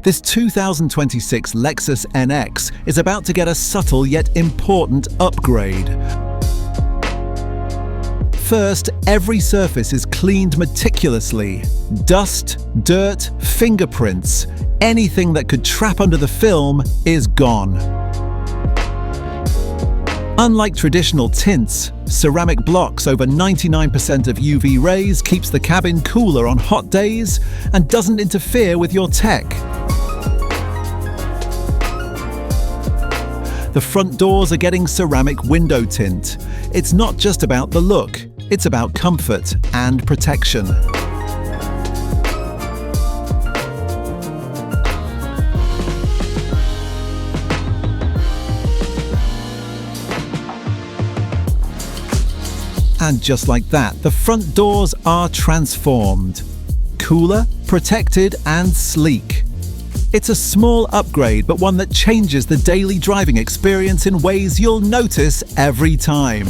This 2026 Lexus NX is about to get a subtle yet important upgrade. First, every surface is cleaned meticulously. Dust, dirt, fingerprints, anything that could trap under the film is gone. Unlike traditional tints, ceramic blocks over 99% of UV rays keeps the cabin cooler on hot days and doesn't interfere with your tech. The front doors are getting ceramic window tint. It's not just about the look, it's about comfort and protection. And just like that, the front doors are transformed. Cooler, protected, and sleek. It's a small upgrade, but one that changes the daily driving experience in ways you'll notice every time.